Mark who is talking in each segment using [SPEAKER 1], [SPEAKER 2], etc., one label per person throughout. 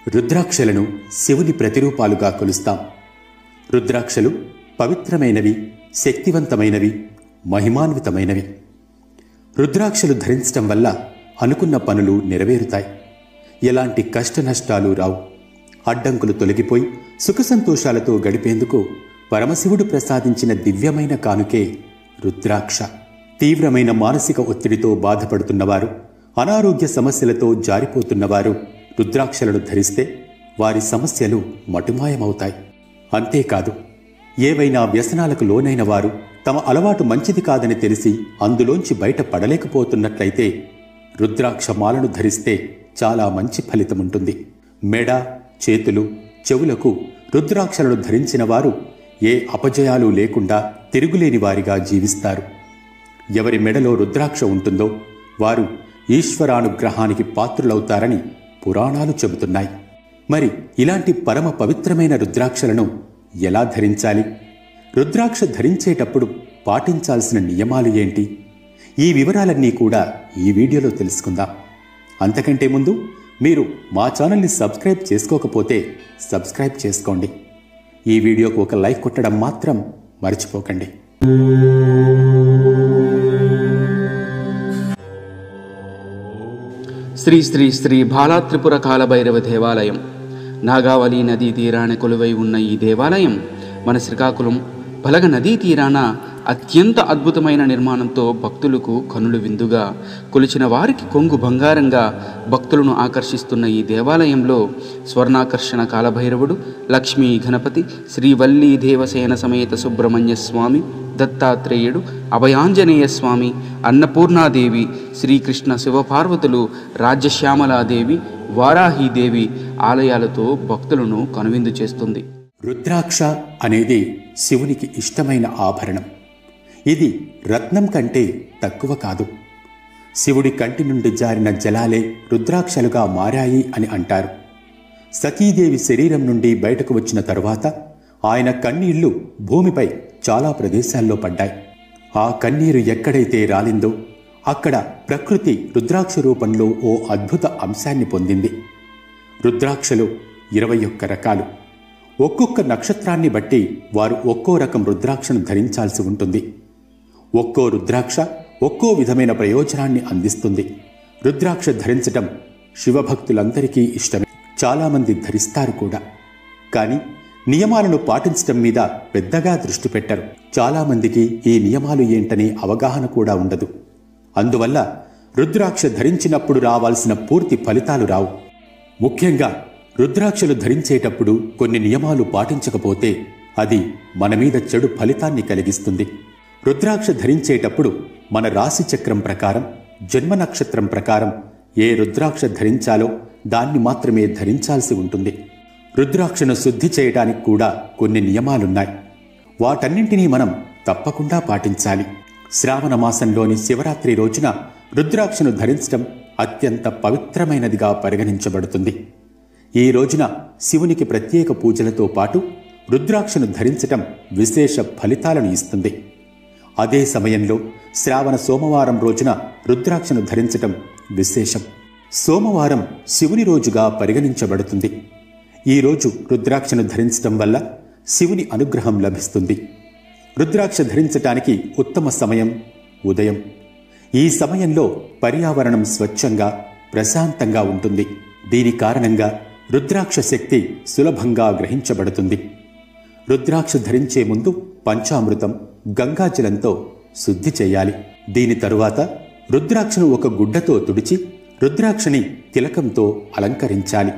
[SPEAKER 1] రుద్రాక్షలను శివుని ప్రతిరూపాలుగా కొలుస్తాం. రుద్రాక్షలు పవిత్రమైనవి, శక్తివంతమైనవి, మహిమాన్వితమైనవి. రుద్రాక్షలు ధరించటం వల్ల అనుకున్న పనులు నెరవేరుతాయి. ఎలాంటి కష్ట నష్టాలు రావు. అడ్డంకులు తొలగిపోయి సుఖసంతోషాలతో గడిపేందుకు పరమశివుడు ప్రసాదించిన దివ్యమైన కానుకే రుద్రాక్ష. తీవ్రమైన మానసిక ఒత్తిడితో బాధపడుతున్నవారు, అనారోగ్య సమస్యలతో జారిపోతున్నవారు రుద్రాక్షలను ధరిస్తే వారి సమస్యలు మటుమాయమవుతాయి. అంతేకాదు, ఏవైనా వ్యసనాలకు లోనైన వారు తమ అలవాటు మంచిది కాదని తెలిసి అందులోంచి బయట పడలేకపోతున్నట్లయితే రుద్రాక్ష మాలను ధరిస్తే చాలా మంచి ఫలితముంటుంది. మెడ, చేతులు, చెవులకు రుద్రాక్షలను ధరించిన వారు ఏ అపజయాలు లేకుండా తిరుగులేని వారిగా జీవిస్తారు. ఎవరి మెడలో రుద్రాక్ష ఉంటుందో వారు ఈశ్వరానుగ్రహానికి పాత్రులవుతారని పురాణాలు చెబుతున్నాయి. మరి ఇలాంటి పరమ పవిత్రమైన రుద్రాక్షలను ఎలా ధరించాలి? రుద్రాక్ష ధరించేటప్పుడు పాటించాల్సిన నియమాలు ఏంటి? ఈ వివరాలన్నీ కూడా ఈ వీడియోలో తెలుసుకుందాం. అంతకంటే ముందు మీరు మా ఛానల్ని సబ్స్క్రైబ్ చేసుకోకపోతే సబ్స్క్రైబ్ చేసుకోండి. ఈ వీడియోకు ఒక లైక్ కొట్టడం మాత్రం మర్చిపోకండి.
[SPEAKER 2] శ్రీ శ్రీ శ్రీ బాలాత్రిపుర కాలభైరవ దేవాలయం. నాగావళి నదీ తీరాన కొలువై ఉన్న ఈ దేవాలయం మన శ్రీకాకుళం బలగ నదీ తీరాన అత్యంత అద్భుతమైన నిర్మాణంతో భక్తులకు కనులు విందుగా, కొలిచిన వారికి కొంగు బంగారంగా భక్తులను ఆకర్షిస్తున్న ఈ దేవాలయంలో స్వర్ణాకర్షణ కాలభైరవుడు, లక్ష్మీ గణపతి, శ్రీవల్లీ దేవసేన సమేత సుబ్రహ్మణ్య స్వామి, దత్తాత్రేయుడు, అభయాంజనేయ స్వామి, అన్నపూర్ణాదేవి, శ్రీకృష్ణ శివపార్వతులు, రాజ్యశ్యామలాదేవి, వారాహీదేవి ఆలయాలతో భక్తులను కనువిందు చేస్తుంది.
[SPEAKER 1] రుద్రాక్ష అనేది శివునికి ఇష్టమైన ఆభరణం. ఇది రత్నం కంటే తక్కువ కాదు. శివుడి కంటి నుండి జారిన జలాలే రుద్రాక్షలుగా మారాయి అని అంటారు. సతీదేవి శరీరం నుండి బయటకు వచ్చిన తరువాత ఆయన కన్నీళ్లు భూమిపై చాలా ప్రదేశాల్లో పడ్డాయి. ఆ కన్నీరు ఎక్కడైతే రాలిందో అక్కడ ప్రకృతి రుద్రాక్ష రూపంలో ఓ అద్భుత అంశాన్ని పొందింది. రుద్రాక్షలు 21 రకాలు. ఒక్కొక్క నక్షత్రాన్ని బట్టి వారు ఒక్కో రకం రుద్రాక్షను ధరించాల్సి ఉంటుంది. ఒక్కో రుద్రాక్ష ఒక్కో విధమైన ప్రయోజనాన్ని అందిస్తుంది. రుద్రాక్ష ధరించటం శివభక్తులందరికీ ఇష్టమే. చాలామంది ధరిస్తారు కూడా. కానీ నియమాలను పాటించటం మీద పెద్దగా దృష్టి పెట్టరు. చాలామందికి ఈ నియమాలు ఏంటనే అవగాహన కూడా ఉండదు. అందువల్ల రుద్రాక్ష ధరించినప్పుడు రావాల్సిన పూర్తి ఫలితాలు రావు. ముఖ్యంగా రుద్రాక్షలు ధరించేటప్పుడు కొన్ని నియమాలు పాటించకపోతే అది మన మీద చెడు ఫలితాన్ని కలిగిస్తుంది. రుద్రాక్ష ధరించేటప్పుడు మన రాశి చక్రం ప్రకారం, జన్మ నక్షత్రం ప్రకారం ఏ రుద్రాక్ష ధరించాలో దాన్ని మాత్రమే ధరించాల్సి ఉంటుంది. రుద్రాక్షను శుద్ధి చేయడానికి కూడా కొన్ని నియమాలున్నాయి. వాటన్నింటినీ మనం తప్పకుండా పాటించాలి. శ్రావణ మాసంలోని శివరాత్రి రోజున రుద్రాక్షను ధరించడం అత్యంత పవిత్రమైనదిగా పరిగణించబడుతుంది. ఈ రోజున శివునికి ప్రత్యేక పూజలతో పాటు రుద్రాక్షను ధరించటం విశేష ఫలితాలను ఇస్తుంది. అదే సమయంలో శ్రావణ సోమవారం రోజున రుద్రాక్షను ధరించటం విశేషం. సోమవారం శివుని రోజుగా పరిగణించబడుతుంది. ఈ రోజు రుద్రాక్షను ధరించటం వల్ల శివుని అనుగ్రహం లభిస్తుంది. రుద్రాక్ష ధరించటానికి ఉత్తమ సమయం ఉదయం. ఈ సమయంలో పర్యావరణం స్వచ్ఛంగా, ప్రశాంతంగా ఉంటుంది. దీని కారణంగా రుద్రాక్ష శక్తి సులభంగా గ్రహించబడుతుంది. రుద్రాక్ష ధరించే ముందు పంచామృతం, గంగాజలంతో శుద్ధి చేయాలి. దీని తరువాత రుద్రాక్షను ఒక గుడ్డతో తుడిచి రుద్రాక్షని తిలకంతో అలంకరించాలి.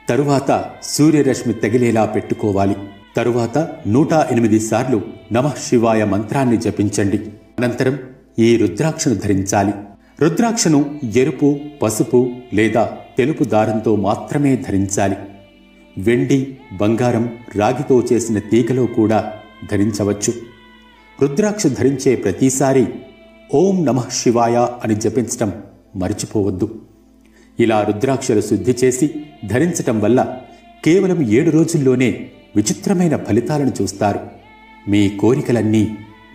[SPEAKER 1] తరువాత సూర్యరశ్మి తగిలేలా పెట్టుకోవాలి. తరువాత 108 సార్లు నమః శివాయ మంత్రాన్ని జపించండి. అనంతరం ఈ రుద్రాక్షను ధరించాలి. రుద్రాక్షను ఎరుపు, పసుపు లేదా తెలుపు దారంతో మాత్రమే ధరించాలి. వెండి, బంగారం, రాగితో చేసిన తీగలో కూడా ధరించవచ్చు. రుద్రాక్ష ధరించే ప్రతిసారి ఓం నమః శివాయ అని జపించటం మర్చిపోవద్దు. ఇలా రుద్రాక్షలు శుద్ధి చేసి ధరించటం వల్ల కేవలం 7 రోజుల్లోనే విచిత్రమైన ఫలితాలను చూస్తారు. మీ కోరికలన్నీ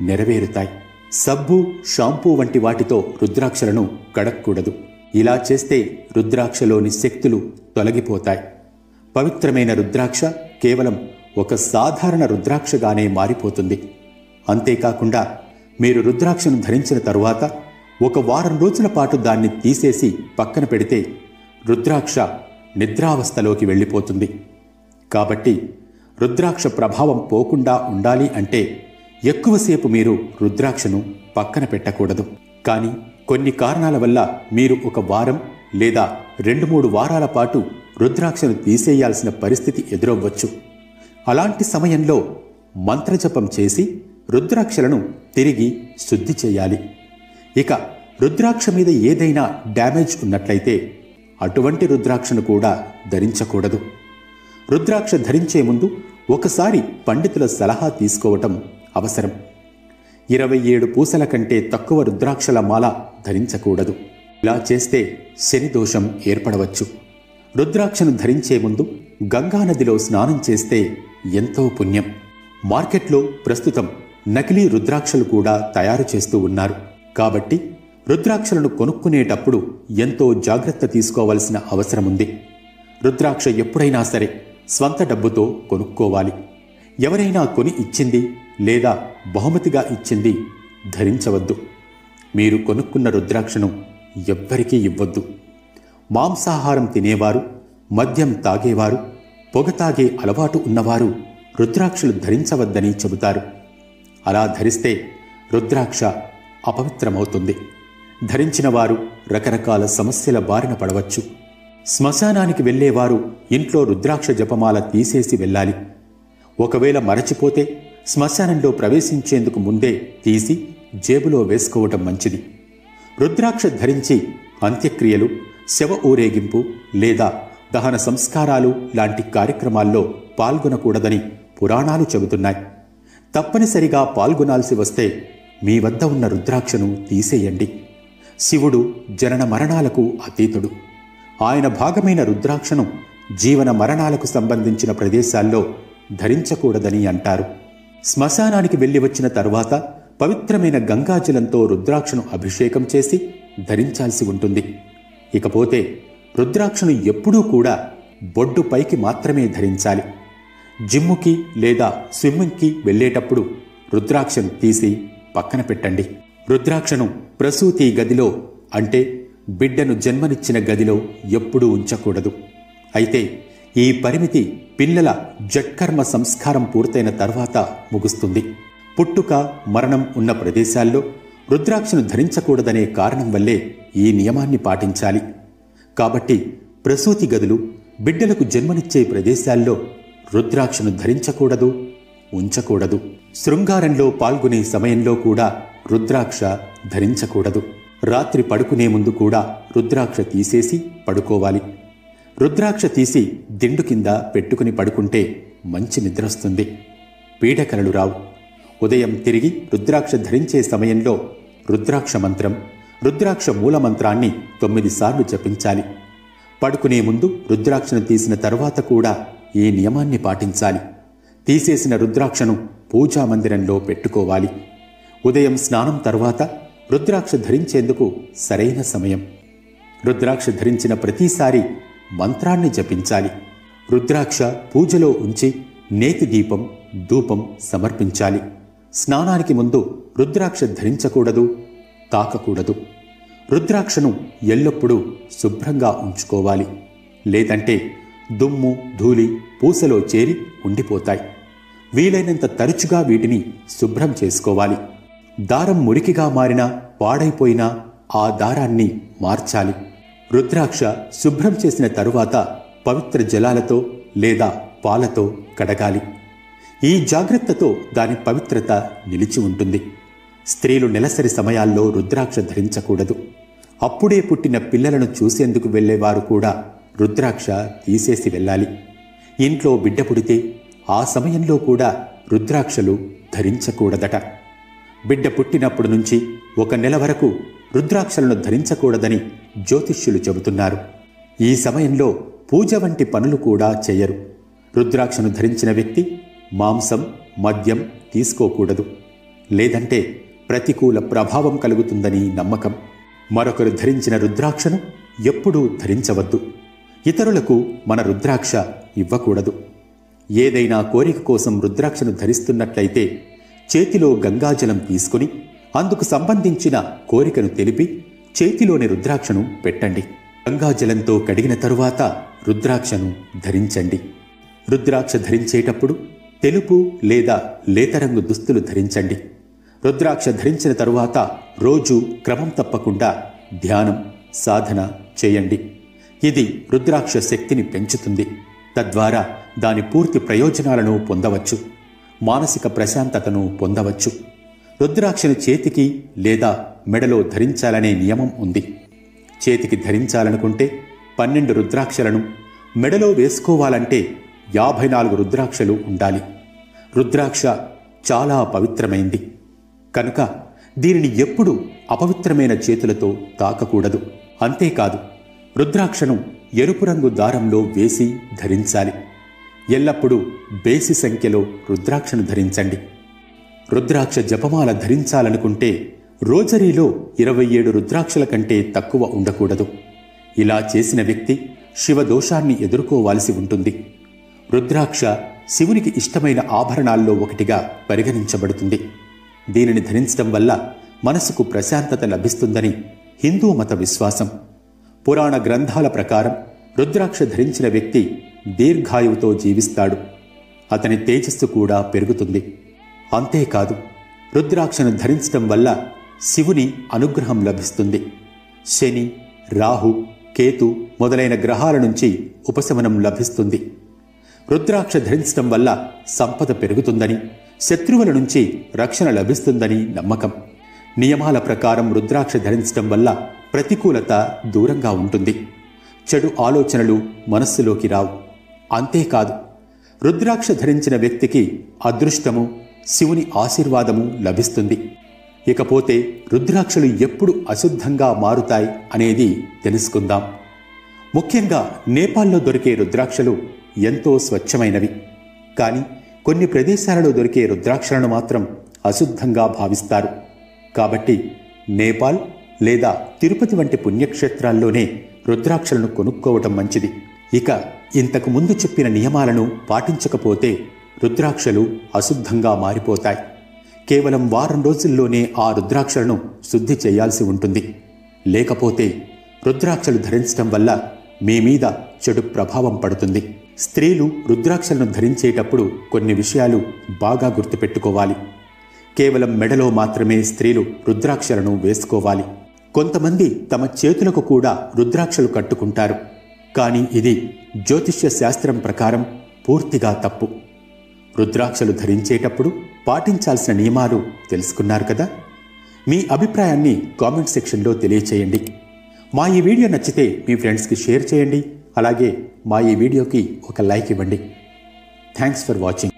[SPEAKER 1] నెరవేరుతాయి. సబ్బు, షాంపూ వంటి వాటితో రుద్రాక్షలను కడక్కూడదు. ఇలా చేస్తే రుద్రాక్షలోని శక్తులు తొలగిపోతాయి. పవిత్రమైన రుద్రాక్ష కేవలం ఒక సాధారణ రుద్రాక్షగానే మారిపోతుంది. అంతేకాకుండా మీరు రుద్రాక్షను ధరించిన తరువాత 1 వారం రోజుల పాటు దాన్ని తీసేసి పక్కన పెడితే రుద్రాక్ష నిద్రావస్థలోకి వెళ్ళిపోతుంది. కాబట్టి రుద్రాక్ష ప్రభావం పోకుండా ఉండాలి అంటే ఎక్కువసేపు మీరు రుద్రాక్షను పక్కన పెట్టకూడదు. కానీ కొన్ని కారణాల వల్ల మీరు 1 వారం లేదా 2-3 వారాల పాటు రుద్రాక్షను తీసేయాల్సిన పరిస్థితి ఎదురవ్వచ్చు. అలాంటి సమయంలో మంత్రజపం చేసి రుద్రాక్షలను తిరిగి శుద్ధి చేయాలి. ఇక రుద్రాక్ష మీద ఏదైనా డ్యామేజ్ ఉన్నట్లయితే అటువంటి రుద్రాక్షను కూడా ధరించకూడదు. రుద్రాక్ష ధరించే ముందు ఒకసారి పండితుల సలహా తీసుకోవటం అవసరం. 27 పూసల కంటే తక్కువ రుద్రాక్షల మాల ధరించకూడదు. ఇలా చేస్తే శని దోషం ఏర్పడవచ్చు. రుద్రాక్షను ధరించే ముందు గంగానదిలో స్నానం చేస్తే ఎంతో పుణ్యం. మార్కెట్లో ప్రస్తుతం నకిలీ రుద్రాక్షలు కూడా తయారు చేస్తూ ఉన్నారు. కాబట్టి రుద్రాక్షలను కొనుక్కునేటప్పుడు ఎంతో జాగ్రత్త తీసుకోవాల్సిన అవసరముంది. రుద్రాక్ష ఎప్పుడైనా సరే స్వంత డబ్బుతో కొనుక్కోవాలి. ఎవరైనా కొని ఇచ్చింది లేదా బహుమతిగా ఇచ్చింది ధరించవద్దు. మీరు కొనుక్కున్న రుద్రాక్షను ఎవ్వరికీ ఇవ్వద్దు. మాంసాహారం తినేవారు, మద్యం తాగేవారు, పొగ తాగే అలవాటు ఉన్నవారు రుద్రాక్షలు ధరించవద్దని చెబుతారు. అలా ధరిస్తే రుద్రాక్ష అపవిత్రమవుతుంది. ధరించిన వారు రకరకాల సమస్యల బారిన పడవచ్చు. శ్మశానానికి వెళ్లేవారు ఇంట్లో రుద్రాక్ష జపమాల తీసేసి వెళ్ళాలి. ఒకవేళ మరచిపోతే శ్మశానంలో ప్రవేశించేందుకు ముందే తీసి జేబులో వేసుకోవటం మంచిది. రుద్రాక్ష ధరించి అంత్యక్రియలు, శవ ఊరేగింపు లేదా దహన సంస్కారాలు లాంటి కార్యక్రమాల్లో పాల్గొనకూడదని పురాణాలు చెబుతున్నాయి. తప్పనిసరిగా పాల్గొనాల్సి వస్తే మీ వద్ద ఉన్న రుద్రాక్షను తీసేయండి. శివుడు జనన మరణాలకు అతీతుడు. ఆయన భాగమైన రుద్రాక్షను జీవన మరణాలకు సంబంధించిన ప్రదేశాల్లో ధరించకూడదని అంటారు. శ్మశానానికి వెళ్లి వచ్చిన తరువాత పవిత్రమైన గంగాజలంతో రుద్రాక్షను అభిషేకం చేసి ధరించాల్సి ఉంటుంది. ఇకపోతే రుద్రాక్షను ఎప్పుడూ కూడా బొడ్డు పైకి మాత్రమే ధరించాలి. జిమ్ముకి లేదా స్విమ్మింగ్కి వెళ్లేటప్పుడు రుద్రాక్షను తీసి పక్కన పెట్టండి. రుద్రాక్షను ప్రసూతి గదిలో అంటే బిడ్డను జన్మనిచ్చిన గదిలో ఎప్పుడూ ఉంచకూడదు. అయితే ఈ పరిమితి పిల్లల జట్కర్మ సంస్కారం పూర్తయిన తర్వాత ముగుస్తుంది. పుట్టుక, మరణం ఉన్న ప్రదేశాల్లో రుద్రాక్షను ధరించకూడదనే కారణం వల్లే ఈ నియమాన్ని పాటించాలి. కాబట్టి ప్రసూతి గదులు, బిడ్డలకు జన్మనిచ్చే ప్రదేశాల్లో రుద్రాక్షను ధరించకూడదు, ఉంచకూడదు. శృంగారంలో పాల్గొనే సమయంలో కూడా రుద్రాక్ష ధరించకూడదు. రాత్రి పడుకునే ముందు కూడా రుద్రాక్ష తీసేసి పడుకోవాలి. రుద్రాక్ష తీసి దిండు కింద పెట్టుకుని పడుకుంటే మంచి నిద్రొస్తుంది, పీడకలలు రావు. ఉదయం తిరిగి రుద్రాక్ష ధరించే సమయంలో రుద్రాక్ష మంత్రం, రుద్రాక్ష మూలమంత్రాన్ని 9 సార్లు జపించాలి. పడుకునే ముందు రుద్రాక్షను తీసిన తరువాత కూడా ఈ నియమాన్ని పాటించాలి. తీసేసిన రుద్రాక్షను పూజా మందిరంలో పెట్టుకోవాలి. ఉదయం స్నానం తరువాత రుద్రాక్ష ధరించేందుకు సరైన సమయం. రుద్రాక్ష ధరించిన ప్రతిసారి మంత్రాన్ని జపించాలి. రుద్రాక్ష పూజలో ఉంచి నేతి దీపం, ధూపం సమర్పించాలి. స్నానానికి ముందు రుద్రాక్ష ధరించకూడదు, తాకకూడదు. రుద్రాక్షను ఎల్లప్పుడూ శుభ్రంగా ఉంచుకోవాలి. లేదంటే దుమ్ము, ధూళి పూసలో చేరి ఉండిపోతాయి. వీలైనంత తరచుగా వీటిని శుభ్రం చేసుకోవాలి. దారం మురికిగా మారినా, పాడైపోయినా ఆ దారాన్ని మార్చాలి. రుద్రాక్ష శుభ్రం చేసిన తరువాత పవిత్ర జలాలతో లేదా పాలతో కడగాలి. ఈ జాగ్రత్తతో దాని పవిత్రత నిలిచి ఉంటుంది. స్త్రీలు నెలసరి సమయాల్లో రుద్రాక్ష ధరించకూడదు. అప్పుడే పుట్టిన పిల్లలను చూసేందుకు వెళ్లేవారు కూడా రుద్రాక్ష తీసేసి వెళ్ళాలి. ఇంట్లో బిడ్డ పుడితే ఆ సమయంలో కూడా రుద్రాక్షలు ధరించకూడదట. బిడ్డ పుట్టినప్పుడు నుంచి 1 నెల వరకు రుద్రాక్షలను ధరించకూడదని జ్యోతిష్యులు చెబుతున్నారు. ఈ సమయంలో పూజ వంటి పనులు కూడా చేయరు. రుద్రాక్షను ధరించిన వ్యక్తి మాంసం, మద్యం తీసుకోకూడదు. లేదంటే ప్రతికూల ప్రభావం కలుగుతుందని నమ్మకం. మరొకరు ధరించిన రుద్రాక్షను ఎప్పుడూ ధరించవద్దు. ఇతరులకు మన రుద్రాక్ష ఇవ్వకూడదు. ఏదైనా కోరిక కోసం రుద్రాక్షను ధరిస్తున్నట్లయితే చేతిలో గంగాజలం తీసుకుని అందుకు సంబంధించిన కోరికను తెలిపి చేతిలోని రుద్రాక్షను పెట్టండి. గంగాజలంతో కడిగిన తరువాత రుద్రాక్షను ధరించండి. రుద్రాక్ష ధరించేటప్పుడు తెలుపు లేదా లేతరంగు దుస్తులు ధరించండి. రుద్రాక్ష ధరించిన తరువాత రోజు క్రమం తప్పకుండా ధ్యానం, సాధన చేయండి. ఇది రుద్రాక్ష శక్తిని పెంచుతుంది. తద్వారా దాని పూర్తి ప్రయోజనాలను పొందవచ్చు. మానసిక ప్రశాంతతను పొందవచ్చు. రుద్రాక్షను చేతికి లేదా మెడలో ధరించాలనే నియమం ఉంది. చేతికి ధరించాలనుకుంటే 12 రుద్రాక్షలను, మెడలో వేసుకోవాలంటే 54 రుద్రాక్షలు ఉండాలి. రుద్రాక్ష చాలా పవిత్రమైంది కనుక దీనిని ఎప్పుడూ అపవిత్రమైన చేతులతో తాకకూడదు. అంతేకాదు, రుద్రాక్షను ఎరుపు రంగు దారంలో వేసి ధరించాలి. ఎల్లప్పుడూ బేసి సంఖ్యలో రుద్రాక్షను ధరించండి. రుద్రాక్ష జపమాల ధరించాలనుకుంటే రోజరీలో 27 రుద్రాక్షల కంటే తక్కువ ఉండకూడదు. ఇలా చేసిన వ్యక్తి శివదోషాన్ని ఎదుర్కోవాల్సి ఉంటుంది. రుద్రాక్ష శివునికి ఇష్టమైన ఆభరణాల్లో ఒకటిగా పరిగణించబడుతుంది. దీనిని ధరించడం వల్ల మనసుకు ప్రశాంతత లభిస్తుందని హిందూ మత విశ్వాసం. పురాణ గ్రంథాల ప్రకారం రుద్రాక్ష ధరించిన వ్యక్తి దీర్ఘాయువుతో జీవిస్తాడు. అతని తేజస్సు కూడా పెరుగుతుంది. అంతేకాదు, రుద్రాక్షను ధరించడం వల్ల శివుని అనుగ్రహం లభిస్తుంది. శని, రాహు, కేతు మొదలైన గ్రహాల నుంచి ఉపశమనం లభిస్తుంది. రుద్రాక్ష ధరించడం వల్ల సంపద పెరుగుతుందని, శత్రువుల నుంచి రక్షణ లభిస్తుందని నమ్మకం. నియమాల ప్రకారం రుద్రాక్ష ధరించడం వల్ల ప్రతికూలత దూరంగా ఉంటుంది. చెడు ఆలోచనలు మనస్సులోకి రావు. అంతేకాదు, రుద్రాక్ష ధరించిన వ్యక్తికి అదృష్టము, శివుని ఆశీర్వాదము లభిస్తుంది. ఇకపోతే రుద్రాక్షలు ఎప్పుడు అశుద్ధంగా మారుతాయి అనేది తెలుసుకుందాం. ముఖ్యంగా నేపాల్లో దొరికే రుద్రాక్షలు ఎంతో స్వచ్ఛమైనవి. కానీ కొన్ని ప్రదేశాలలో దొరికే రుద్రాక్షలను మాత్రం అశుద్ధంగా భావిస్తారు. కాబట్టి నేపాల్ లేదా తిరుపతి వంటి పుణ్యక్షేత్రాల్లోనే రుద్రాక్షలను కొనుక్కోవటం మంచిది. ఇక ఇంతకు ముందు చెప్పిన నియమాలను పాటించకపోతే రుద్రాక్షలు అశుద్ధంగా మారిపోతాయి. కేవలం వారం రోజుల్లోనే ఆ రుద్రాక్షలను శుద్ధి చేయాల్సి ఉంటుంది. లేకపోతే రుద్రాక్షలు ధరించడం వల్ల మీ మీద చెడు ప్రభావం పడుతుంది. స్త్రీలు రుద్రాక్షలను ధరించేటప్పుడు కొన్ని విషయాలు బాగా గుర్తుపెట్టుకోవాలి. కేవలం మెడలో మాత్రమే స్త్రీలు రుద్రాక్షలను వేసుకోవాలి. కొంతమంది తమ చేతులకు కూడా రుద్రాక్షలు కట్టుకుంటారు. కానీ ఇది జ్యోతిష్య శాస్త్రం ప్రకారం పూర్తిగా తప్పు. రుద్రాక్షలు ధరించేటప్పుడు పాటించాల్సిన నియమాలు తెలుసుకున్నారు కదా. మీ అభిప్రాయాన్ని కామెంట్ సెక్షన్లో తెలియచేయండి. మా ఈ వీడియో నచ్చితే మీ ఫ్రెండ్స్కి షేర్ చేయండి. అలాగే మా ఈ వీడియోకి ఒక లైక్ ఇవ్వండి. Thanks for watching.